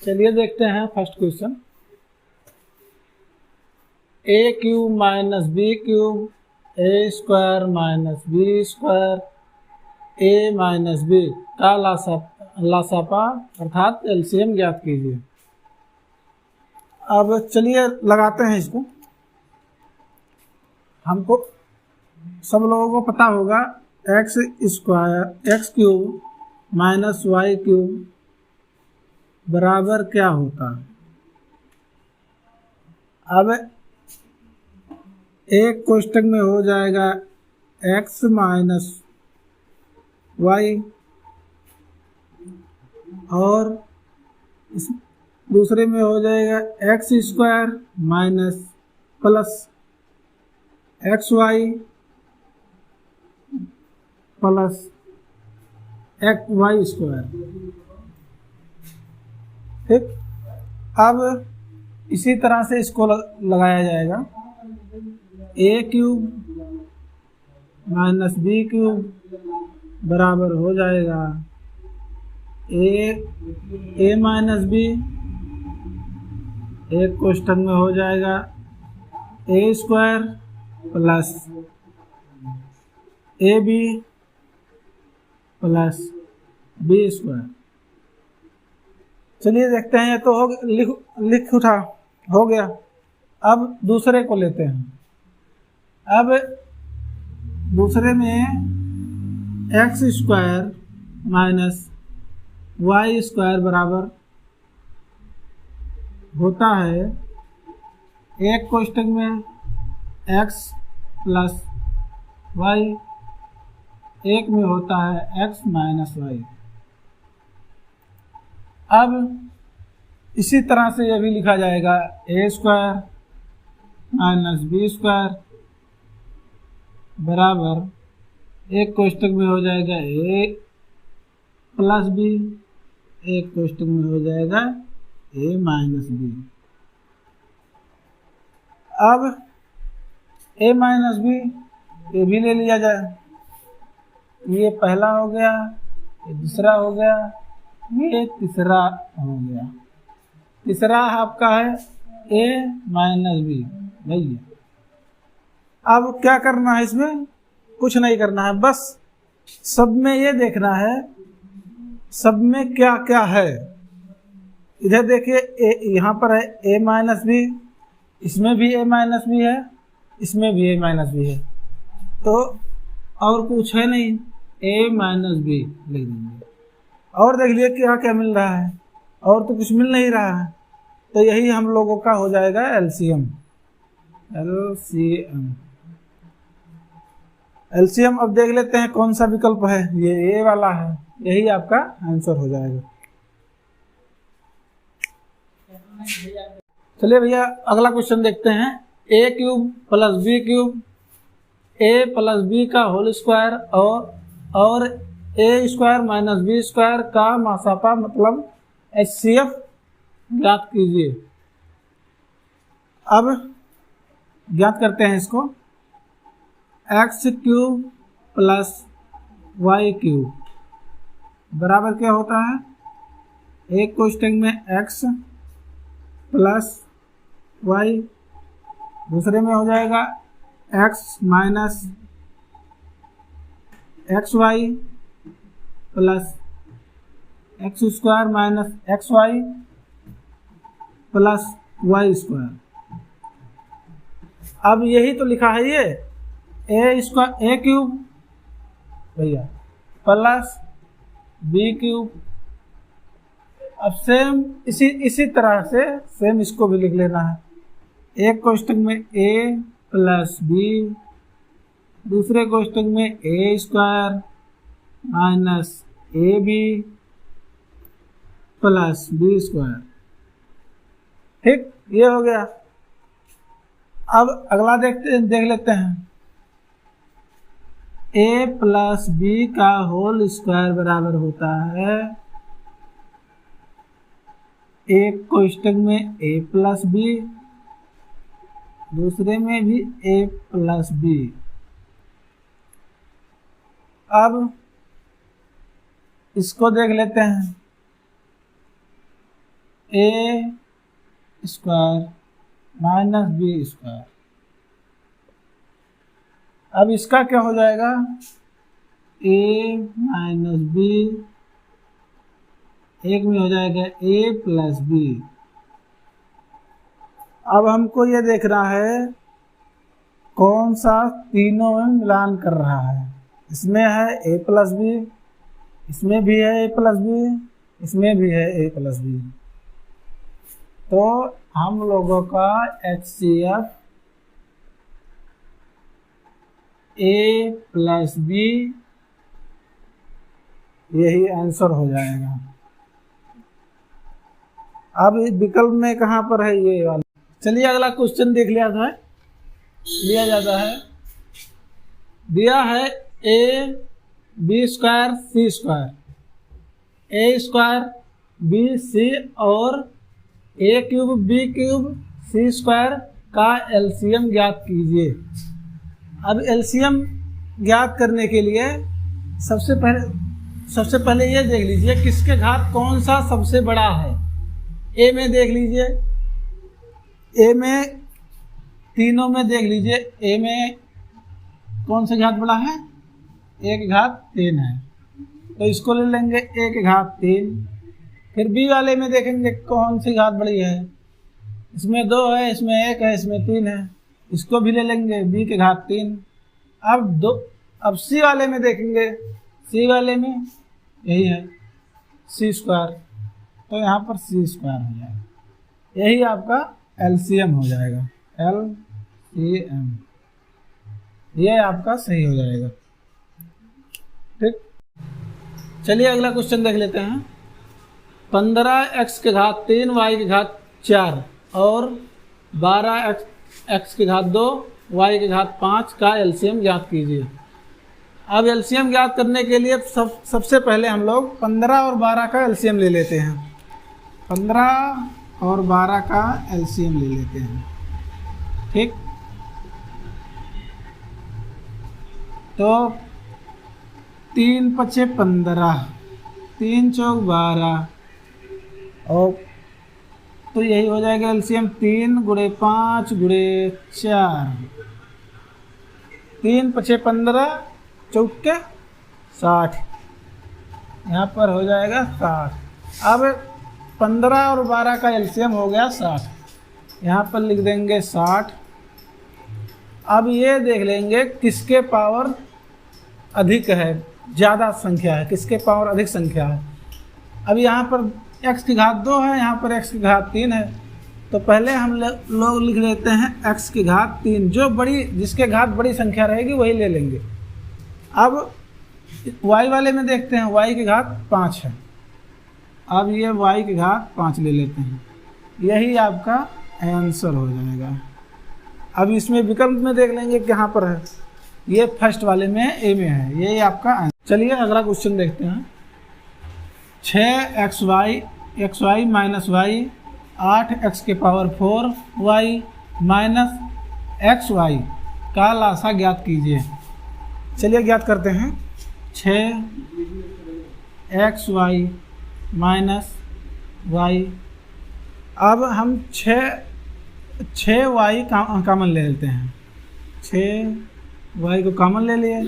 चलिए देखते हैं फर्स्ट क्वेश्चन। ए क्यूब माइनस बी क्यूब ए स्क्वायर माइनस बी स्क्वायर ए minus B का लासापा अर्थात एलसीएम ज्ञात कीजिए। अब चलिए लगाते हैं इसको। हमको सब लोगों को पता होगा X square X cube minus Y cube बराबर क्या होता है। अब एक कोष्टक में हो जाएगा एक्स माइनस वाई और इस दूसरे में हो जाएगा X square minus plus X Y plus X Y square. ठीक, अब इसी तरह से इसको लगाया जाएगा। A cube minus B cube बराबर हो जाएगा ए माइनस बी, एक कोष्टक में हो जाएगा a square plus a b plus b square. चलिए देखते हैं, ये तो लिख उठा हो गया। अब दूसरे को लेते हैं। अब दूसरे में X square minus Y square बराबर होता है एक कोष्टक में एक्स प्लस वाई, एक में होता है एक्स माइनस वाई। अब इसी तरह से यह भी लिखा जाएगा a square minus B square बराबर एक कोष्टक में हो जाएगा ए प्लस बी, एक कोष्टक में हो जाएगा ए माइनस बी। अब ए माइनस बी ये भी ले लिया जाए। ये पहला हो गया, ये दूसरा हो गया, ये तीसरा हो गया। तीसरा आपका है ए माइनस बी भैया। अब क्या करना है, इसमें कुछ नहीं करना है, बस सब में ये देखना है सब में क्या क्या है। इधर देखिए यहाँ पर है ए माइनस बी, इसमें भी ए माइनस बी है, इसमें भी ए माइनस बी है, तो और कुछ है नहीं, ए माइनस बी लिख देंगे। और देख लिए क्या क्या मिल रहा है, और तो कुछ मिल नहीं रहा है, तो यही हम लोगों का हो जाएगा एलसीएम। एलसीएम अब देख लेते हैं कौन सा विकल्प है, ये ए वाला है, यही आपका आंसर हो जाएगा। चलिए भैया अगला क्वेश्चन देखते हैं। ए क्यूब प्लस बी क्यूब ए प्लस बी का होल स्क्वायर और ए स्क्वायर माइनस बी स्क्वायर का मासापा मतलब एचसीएफ ज्ञात कीजिए। अब ज्ञात करते हैं इसको। X cube plus Y cube बराबर क्या होता है, एक कोष्टक में एक्स प्लस वाई, दूसरे में हो जाएगा X minus X Y plus X square minus X Y plus Y square. अब यही तो लिखा है ये ए स्क्वायर ए क्यूब भैया प्लस बी क्यूब। अब सेम इसी तरह से सेम इसको भी लिख लेना है। एक कोष्टक में ए प्लस बी, दूसरे कोष्टक में a square minus a b plus b square. ठीक, ये हो गया। अब अगला देख लेते हैं। ए प्लस बी का होल स्क्वायर बराबर होता है एक कोष्टक में ए प्लस बी, दूसरे में भी ए प्लस बी। अब इसको देख लेते हैं। ए स्क्वायर माइनस बी स्क्वायर। अब इसका क्या हो जाएगा, ए माइनस बी, एक में हो जाएगा ए प्लस बी। अब हमको ये देखना है कौन सा तीनों में मिलान कर रहा है। इसमें है ए प्लस बी, इसमें भी है ए प्लस बी, इसमें भी है ए प्लस बी। तो हम लोगों का HCF ए प्लस बी, यही आंसर हो जाएगा। अब विकल्प में कहाँ पर है ये वाला। चलिए अगला क्वेश्चन देख लिया जाता है। दिया है A B square C square, A square B C और A cube B cube C square का एलसीएम ज्ञात कीजिए। अब एलसीएम ज्ञात करने के लिए सबसे पहले ये देख लीजिए किसके घात कौन सा सबसे बड़ा है। ए में देख लीजिए, ए में तीनों में देख लीजिए, ए में कौन सा घात बड़ा है, ए की घात 3 है, तो इसको ले लेंगे ए की घात 3। फिर बी वाले में देखेंगे कौन सी घात बड़ी है, इसमें 2 है, इसमें 1 है, इसमें 3 है, इसको भी ले लेंगे बी की घात 3। अब सी वाले में देखेंगे, सी वाले में यही है सी स्क्वायर, तो यहाँ पर सी स्क्वायर हो जाएगा, यही आपका एलसीएम हो जाएगा, एलसीएम, ये आपका सही हो जाएगा। ठीक, चलिए अगला क्वेश्चन देख लेते हैं। 15x की घात 3 y की घात 4 और 12x की घात 2 y की घात 5 का एलसीएम ज्ञात कीजिए। अब एलसीएम ज्ञात करने के लिए सबसे पहले हम लोग 15 और 12 का एलसीएम ले लेते हैं। 15 और 12 का एलसीएम ले लेते हैं। ठीक, तो 3 पचे 15, 3 चौक 12 और तो यही हो जाएगा एलसीएम 3 गुणे 5 गुणे 4, 3 पचे 15 चौके 60, यहाँ पर हो जाएगा 60। अब 15 और 12 का एलसीएम हो गया 60, यहाँ पर लिख देंगे 60। अब ये देख लेंगे किसके पावर अधिक है, ज़्यादा संख्या है, किसके पावर अधिक संख्या है। अब यहाँ पर x की घात 2 है, यहाँ पर x की घात 3 है, तो पहले हम लोग लिख लेते हैं x की घात 3, जो बड़ी जिसके घात बड़ी संख्या रहेगी वही ले लेंगे। अब y वाले में देखते हैं, y की घात 5 है, अब ये y की घात 5 ले लेते हैं, यही आपका आंसर हो जाएगा। अब इसमें विकल्प में देख लेंगे कहाँ पर है, ये फर्स्ट वाले में ए में है, यही आपका आंसर। चलिए अगला क्वेश्चन देखते हैं। 6xy माइनस y 8x के पावर 4y माइनस xy का लासा ज्ञात कीजिए। चलिए ज्ञात करते हैं। 6xy माइनस y, अब हम 6y कॉमन ले लेते हैं, 6y को कॉमन ले लिए,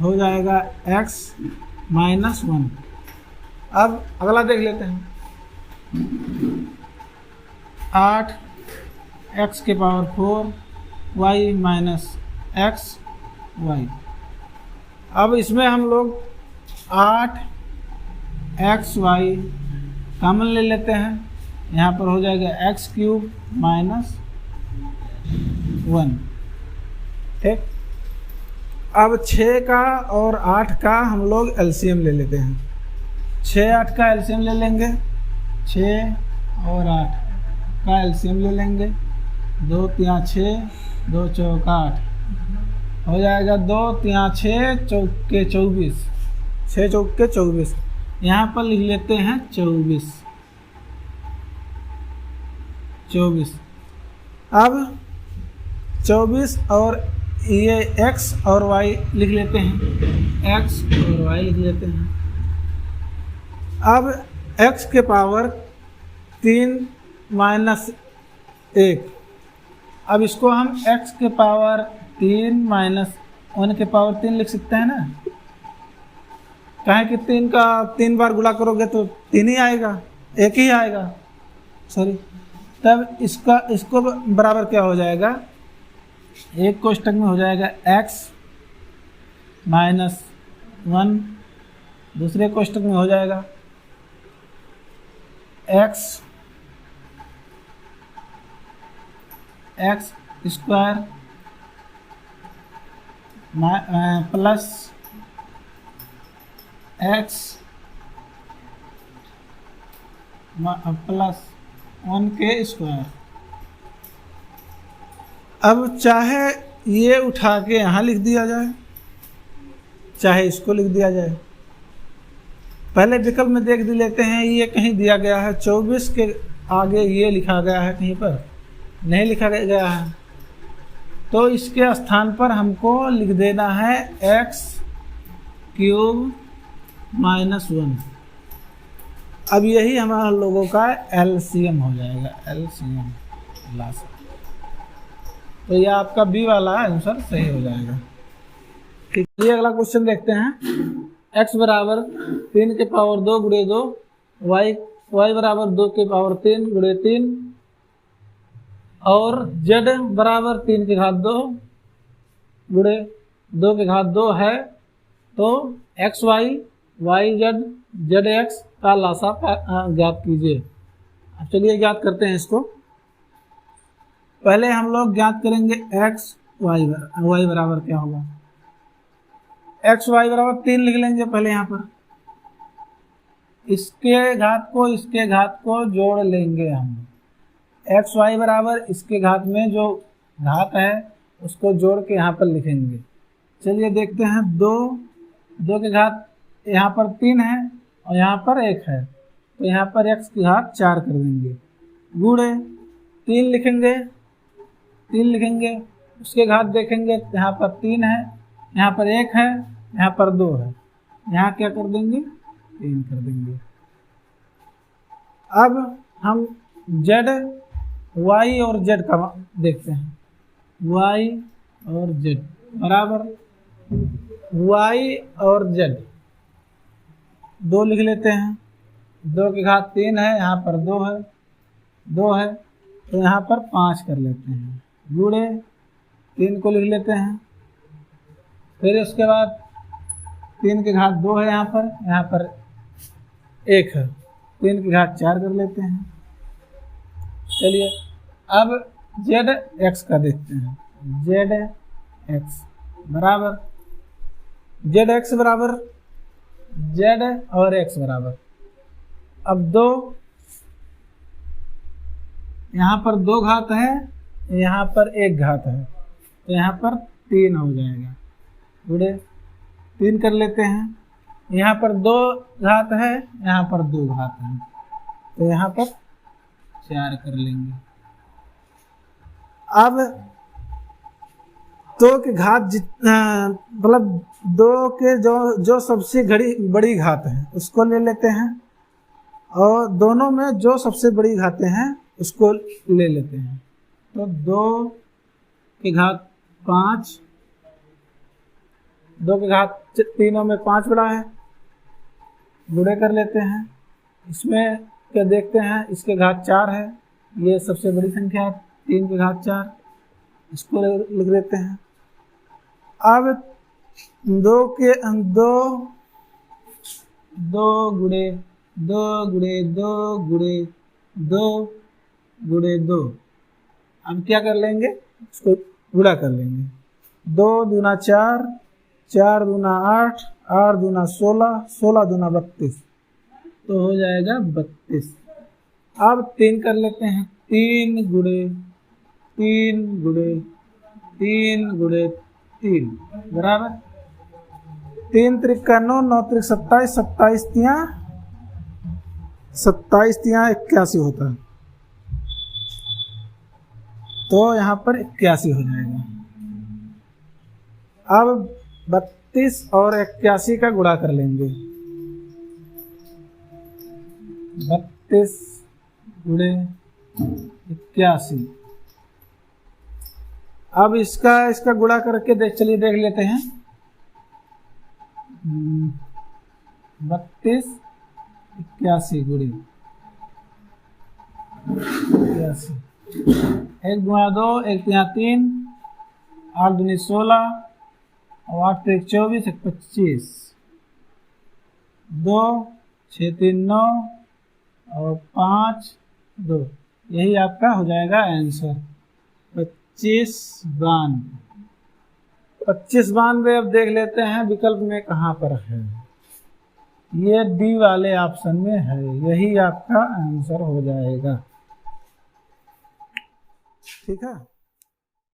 हो जाएगा x माइनस 1। अब अगला देख लेते हैं। 8x के पावर 4y माइनस xy, अब इसमें हम लोग 8xy कॉमन ले लेते हैं, यहाँ पर हो जाएगा x क्यूब माइनस 1। ठीक, अब 6 का और 8 का हम लोग एलसीएम ले लेते हैं। 6 8 का एलसीएम ले लेंगे, 6 और 8 का एलसीएम ले लेंगे, 2 3 6, 2 चौक 8 हो जाएगा, 2 3 6 चौके 24, 6 चौके 24, यहाँ पर लिख लेते हैं 24। अब 24 और ये x और y लिख लेते हैं, x और y लिख लेते हैं। अब x के पावर 3 माइनस 1। अब इसको हम x के पावर 3 माइनस 1 के पावर 3 लिख सकते हैं ना। कहे कि 3 का 3 बार गुणा करोगे तो 3 ही आएगा, 1 ही आएगा, सॉरी। तब इसको बराबर क्या हो जाएगा, एक कोष्टक में हो जाएगा x माइनस 1, दूसरे कोष्टक में हो जाएगा x square plus x plus 1 के स्क्वायर। अब चाहे ये उठा के यहाँ लिख दिया जाए, चाहे इसको लिख दिया जाए। पहले विकल्प में देख लेते हैं, ये कहीं दिया गया है 24 के आगे ये लिखा गया है, कहीं पर नहीं लिखा गया है, तो इसके स्थान पर हमको लिख देना है x क्यूब माइनस 1। अब यही हमारा लोगों का एलसीएम हो जाएगा, एलसीएम लासा। तो ये आपका बी वाला आंसर सही हो जाएगा। ठीक, ये अगला क्वेश्चन देखते हैं। x बराबर 3 के पावर 2 गुणे 2, y बराबर 2 के पावर 3 गुणे 3 और z बराबर 3 के घात 2 गुणे 2 के घात 2 है, तो X Y Y Z X का लासा ज्ञात कीजिए। अब चलिए ज्ञात करते हैं इसको। पहले हम लोग ज्ञात करेंगे एक्स वाई बराबर क्या होगा। एक्स वाई बराबर 3 लिख लेंगे पहले यहाँ पर, इसके घात को जोड़ लेंगे हम। एक्स वाई बराबर इसके घात में जो घात है उसको जोड़ के यहाँ पर लिखेंगे। चलिए देखते हैं, 2 के घात यहाँ पर 3 है और यहाँ पर 1 है, तो यहाँ पर x की घात 4 कर देंगे, गुणे 3 लिखेंगे, उसके घात देखेंगे, यहाँ पर 3 है, यहाँ पर 1 है, यहाँ पर 2 है, यहाँ क्या कर देंगे 3 कर देंगे। अब हम z y और z का देखते हैं। y और z बराबर y और z 2 लिख लेते हैं। 2 के घात 3 है, यहाँ पर 2 है, तो यहाँ पर 5 कर लेते हैं, गुणे 3 को लिख लेते हैं। फिर उसके बाद 3 के घात 2 है, यहाँ पर 1 है, 3 के घात 4 कर लेते हैं। चलिए अब जेड एक्स का देखते हैं। जेड एक्स बराबर जेड और एक्स बराबर, अब 2 यहाँ पर 2 घात है, यहाँ पर 1 घात है, तो यहाँ पर 3 हो जाएगा, गुणे 3 कर लेते हैं। यहाँ पर 2 घात है, यहाँ पर 2 घात है, तो यहाँ पर 4 कर लेंगे। अब 2 के घात मतलब 2 के जो सबसे बड़ी घात है उसको ले लेते हैं, और दोनों में जो सबसे बड़ी घातें हैं उसको ले लेते हैं। तो 2 के घात 5, 2 के घात तीनों में 5 बड़ा है, गुणे कर लेते हैं। इसमें क्या देखते हैं, इसके घात 4 है, ये सबसे बड़ी संख्या है, 3 के घात 4, इसको लिख देते हैं। अब 2 गुणे 2 गुणे 2 गुणे 2 गुणे 2, अब क्या कर लेंगे, इसको गुणा कर लेंगे। 2 दूना 4, 4 दूना 8, 8 दूना 16, 16 दूना 32, तो हो जाएगा 32। अब 3 कर लेते हैं, 3 गुणे 3 गुणे 3 गुणे 3 बराबर 3 त्रिका 9, 9 त्रिक 27, 27 तियां 81 होता है, तो यहाँ पर 81 हो जाएगा। अब 32 और 81 का गुणा कर लेंगे। 32 गुणे 81। अब इसका गुणा करके चलिए देख लेते हैं। 32 81 गुणे 81, 1 गुणा 2, 1 3 3, 8 दूनी 16 और 8 1 24, 1 25, 2 6 3 9 और 5 2, यही आपका हो जाएगा आंसर 25 92। 25 92 अब देख लेते हैं विकल्प में कहाँ पर है। ये डी वाले ऑप्शन में है, यही आपका आंसर हो जाएगा। ठीक है।